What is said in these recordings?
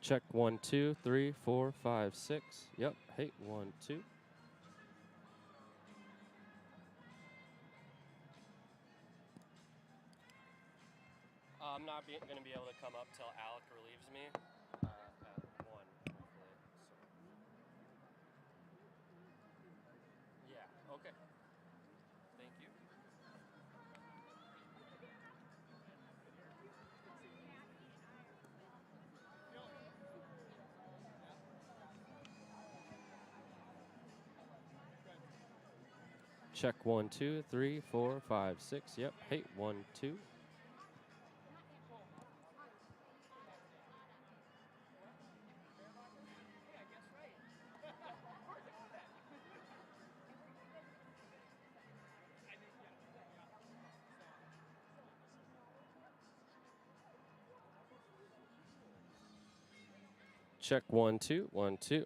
Check 1, 2, 3, 4, 5, 6. Yep. Hey, 1, 2. I'm not going to be able to come up till Alec relieves me at 1, hopefully. So. Yeah, okay. Thank you. Check 1, 2, 3, 4, 5, 6. Yep. Hey, 1, 2. Check 1, 2, 1, 2.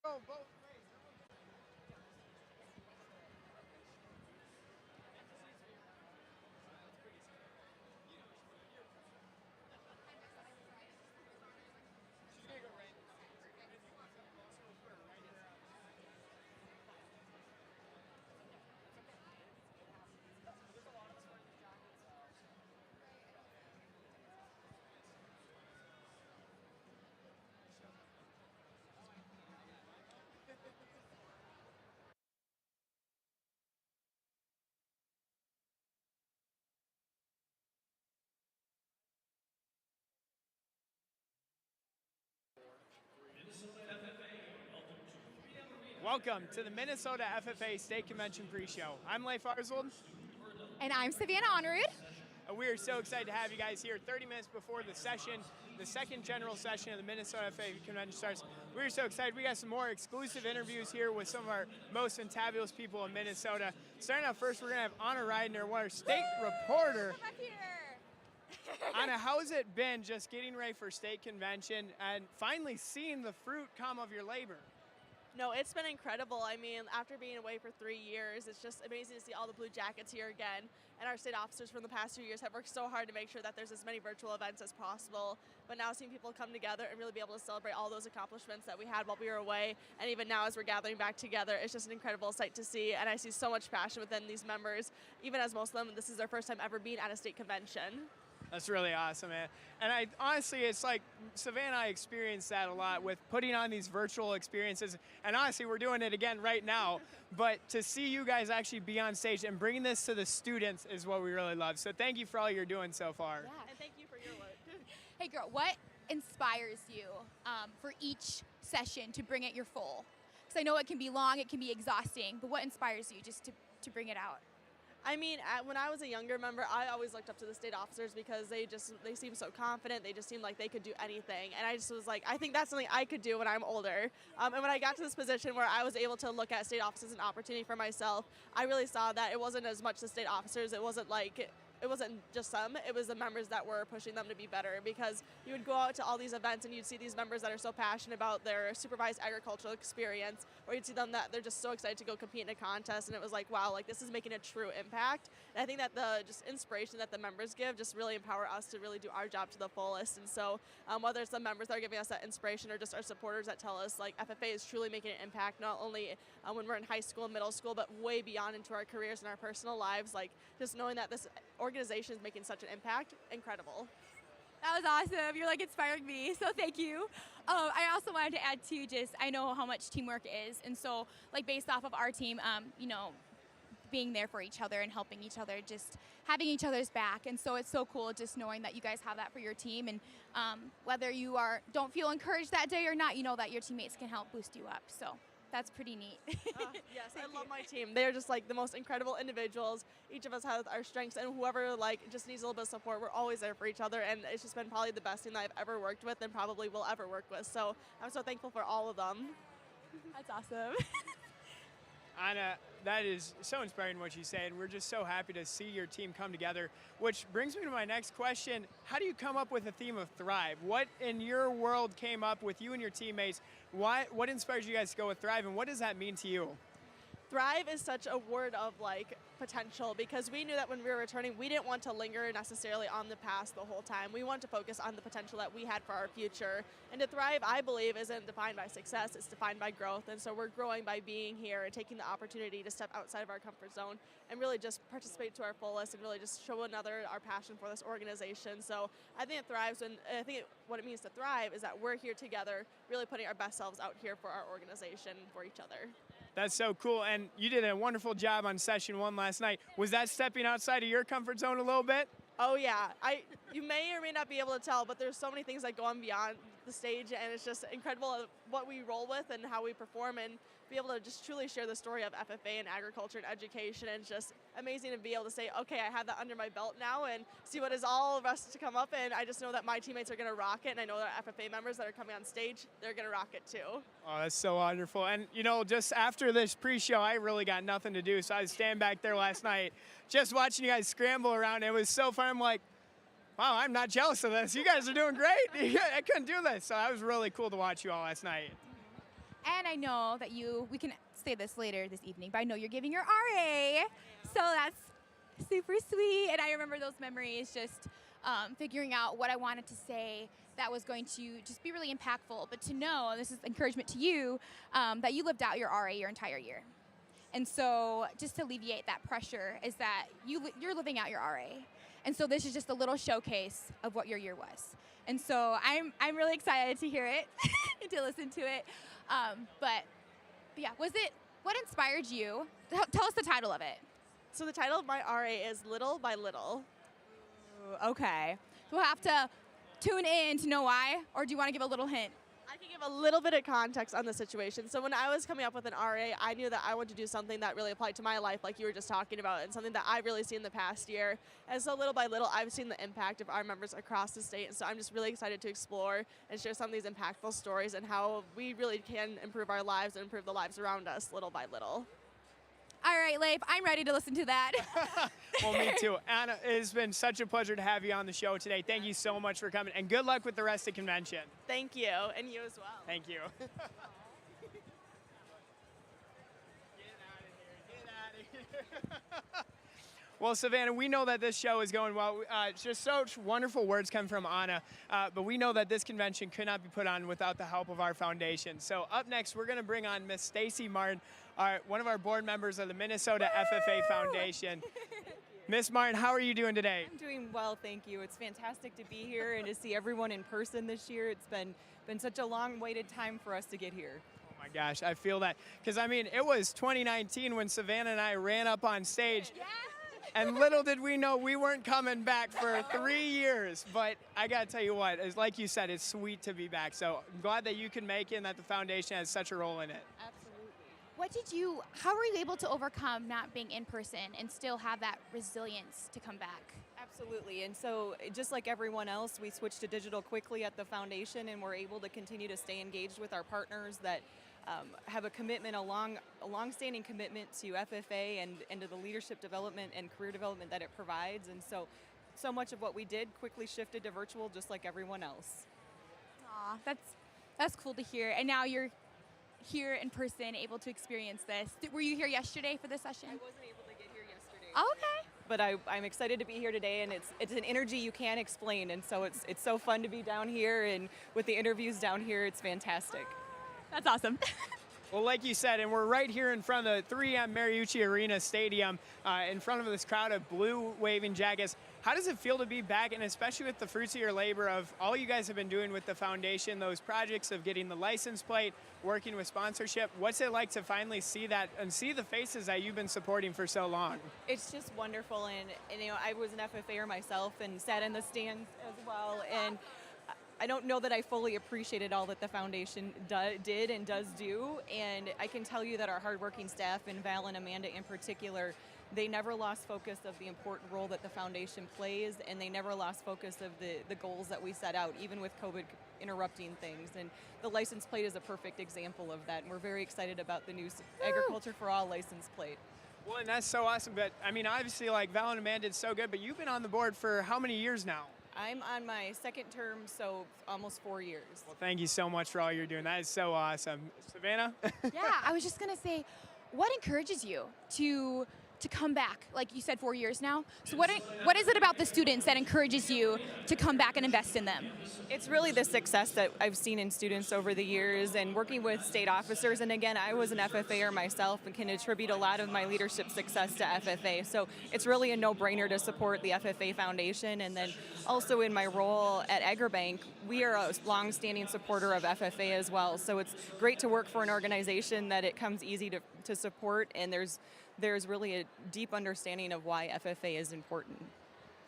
Go both ways. She's gonna go right. Welcome to the Minnesota FFA State Convention pre-show. I'm Leif Arswold. And I'm Savannah Honorud. We are so excited to have you guys here 30 minutes before the session, the second general session of the Minnesota FFA Convention starts. We're so excited. We got some more exclusive interviews here with some of our most fantabulous people in Minnesota. Starting out first, we're going to have Anna Reidner, one of our state reporter. Come up here. Anna, how has it been just getting ready for state convention and finally seeing the fruit come of your labor? No, it's been incredible. I mean, after being away for 3 years, it's just amazing to see all the Blue Jackets here again. And our state officers from the past 2 years have worked so hard to make sure that there's as many virtual events as possible. But now seeing people come together and really be able to celebrate all those accomplishments that we had while we were away, and even now as we're gathering back together, it's just an incredible sight to see. And I see so much passion within these members, even as most of them, this is their first time ever being at a state convention. That's really awesome, man. And I honestly, it's like Savannah and I experienced that a lot with putting on these virtual experiences. And honestly, we're doing it again right now. But to see you guys actually be on stage and bringing this to the students is what we really love. So thank you for all you're doing so far. Yeah. And thank you for your work. Hey, girl, what inspires you for each session to bring it your full? Because I know it can be long, it can be exhausting, but what inspires you just to bring it out? I mean, when I was a younger member, I always looked up to the state officers because they seemed so confident. They just seemed like they could do anything. And I just was like, I think that's something I could do when I'm older. And when I got to this position where I was able to look at state officers as an opportunity for myself, I really saw that it wasn't as much the state officers. It wasn't just some, it was the members that were pushing them to be better, because you would go out to all these events and you'd see these members that are so passionate about their supervised agricultural experience, or you'd see them that they're just so excited to go compete in a contest, and it was like, wow, like this is making a true impact. And I think that the just inspiration that the members give just really empower us to really do our job to the fullest. And so whether it's the members that are giving us that inspiration or just our supporters that tell us like FFA is truly making an impact, not only when we're in high school and middle school, but way beyond into our careers and our personal lives, like just knowing that this organization is making such an impact, incredible. That was awesome. You're like inspiring me, so thank you. I also wanted to add too, just I know how much teamwork is, and so like based off of our team, you know, being there for each other and helping each other, just having each other's back, and so it's so cool just knowing that you guys have that for your team, and whether you don't feel encouraged that day or not, you know that your teammates can help boost you up. So that's pretty neat. Yes, I love my team. They're just like the most incredible individuals. Each of us has our strengths, and whoever like just needs a little bit of support, we're always there for each other, and it's just been probably the best team that I've ever worked with and probably will ever work with. So I'm so thankful for all of them. That's awesome. Anna, that is so inspiring what you say, and we're just so happy to see your team come together, which brings me to my next question. How do you come up with the theme of Thrive? What in your world came up with you and your teammates? What inspires you guys to go with Thrive, and what does that mean to you? Thrive is such a word of like potential, because we knew that when we were returning, we didn't want to linger necessarily on the past the whole time. We want to focus on the potential that we had for our future. And to thrive, I believe, isn't defined by success, it's defined by growth. And so we're growing by being here and taking the opportunity to step outside of our comfort zone and really just participate to our fullest and really just show another our passion for this organization. So I think it thrives, and I think what it means to thrive is that we're here together, really putting our best selves out here for our organization, for each other. That's so cool, and you did a wonderful job on session 1 last night. Was that stepping outside of your comfort zone a little bit? Oh yeah, you may or may not be able to tell, but there's so many things that go on beyond the stage, and it's just incredible what we roll with and how we perform, and be able to just truly share the story of FFA and agriculture and education. And it's just amazing to be able to say, okay, I have that under my belt now, and see what is all of us to come up. And I just know that my teammates are going to rock it, and I know that FFA members that are coming on stage, they're going to rock it too. Oh, that's so wonderful. And you know, just after this pre-show, I really got nothing to do, so I was standing back there last night just watching you guys scramble around. It was so fun. I'm like, wow, I'm not jealous of this. You guys are doing great. I couldn't do this. So that was really cool to watch you all last night. And I know that we can say this later this evening, but I know you're giving your RA, so that's super sweet. And I remember those memories, just figuring out what I wanted to say that was going to just be really impactful, but to know, and this is encouragement to you, that you lived out your RA your entire year. And so just to alleviate that pressure is that you're living out your RA. And so this is just a little showcase of what your year was. And so I'm really excited to hear it and to listen to it. But yeah, what inspired you? Tell us the title of it. So the title of my RA is Little by Little. Ooh, okay. We'll have to tune in to know why, or do you want to give a little hint? I can give a little bit of context on the situation. So when I was coming up with an RA, I knew that I wanted to do something that really applied to my life, like you were just talking about, and something that I've really seen the past year. And so little by little, I've seen the impact of our members across the state. And so I'm just really excited to explore and share some of these impactful stories and how we really can improve our lives and improve the lives around us little by little. All right, Leif, I'm ready to listen to that. Well, me too. Anna, it has been such a pleasure to have you on the show today. Thank you so much for coming, and good luck with the rest of the convention. Thank you, and you as well. Thank you. Well, Savannah, we know that this show is going well. Just such wonderful words come from Anna, but we know that this convention could not be put on without the help of our foundation. So up next, we're going to bring on Miss Stacy Martin, one of our board members of the Minnesota FFA Foundation. Miss Martin, how are you doing today? I'm doing well, thank you. It's fantastic to be here and to see everyone in person this year. It's been such a long waited time for us to get here. Oh my gosh, I feel that. Because, I mean, it was 2019 when Savannah and I ran up on stage. Yeah. And little did we know we weren't coming back for 3 years. But I got to tell you what, it's like you said, it's sweet to be back. So I'm glad that you can make it and that the foundation has such a role in it. Absolutely. How were you able to overcome not being in person and still have that resilience to come back? Absolutely. And so just like everyone else, we switched to digital quickly at the foundation, and we're able to continue to stay engaged with our partners that have a commitment, a long-standing commitment to FFA and to the leadership development and career development that it provides. And so much of what we did quickly shifted to virtual, just like everyone else. Aw, that's cool to hear. And now you're here in person, able to experience this. Were you here yesterday for the session? I wasn't able to get here yesterday. Oh, okay. But I'm excited to be here today, and it's an energy you can't explain, and so it's so fun to be down here, and with the interviews down here, it's fantastic. That's awesome. Well, like you said, and we're right here in front of the 3M Mariucci Arena Stadium, in front of this crowd of blue waving jackets. How does it feel to be back, and especially with the fruits of your labor of all you guys have been doing with the foundation, those projects of getting the license plate, working with sponsorship? What's it like to finally see that and see the faces that you've been supporting for so long? It's just wonderful, and you know, I was an FFA'er myself and sat in the stands as well, and I don't know that I fully appreciated all that the foundation did and does do, and I can tell you that our hardworking staff, and Val and Amanda in particular, they never lost focus of the important role that the foundation plays, and they never lost focus of the goals that we set out, even with COVID interrupting things. And the license plate is a perfect example of that, and we're very excited about the new Agriculture for All license plate. Well, and that's so awesome. But, I mean, obviously, like Val and Amanda did so good, but you've been on the board for how many years now? I'm on my second term, so almost 4 years. Well, thank you so much for all you're doing. That is so awesome. Savannah? Yeah, I was just gonna say, what encourages you to come back? Like you said, 4 years now. So what is it about the students that encourages you to come back and invest in them? It's really the success that I've seen in students over the years and working with state officers. And again, I was an FFA'er myself and can attribute a lot of my leadership success to FFA. So it's really a no-brainer to support the FFA Foundation. And then also in my role at Agribank, we are a long-standing supporter of FFA as well. So it's great to work for an organization that it comes easy to support, and there's really a deep understanding of why FFA is important.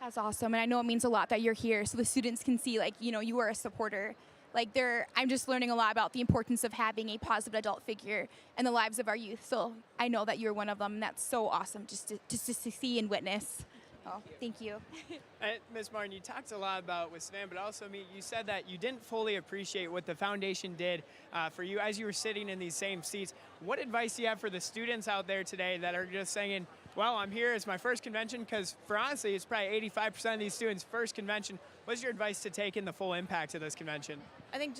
That's awesome, and I know it means a lot that you're here, so the students can see, like, you know, you are a supporter. Like, I'm just learning a lot about the importance of having a positive adult figure in the lives of our youth. So I know that you're one of them, and that's so awesome just to see and witness. Oh, thank you. Ms. Martin, you talked a lot about with Savannah, but also you said that you didn't fully appreciate what the foundation did for you as you were sitting in these same seats. What advice do you have for the students out there today that are just saying, well, I'm here, it's my first convention, because for honestly, it's probably 85% of these students' first convention. What's your advice to take in the full impact of this convention? I think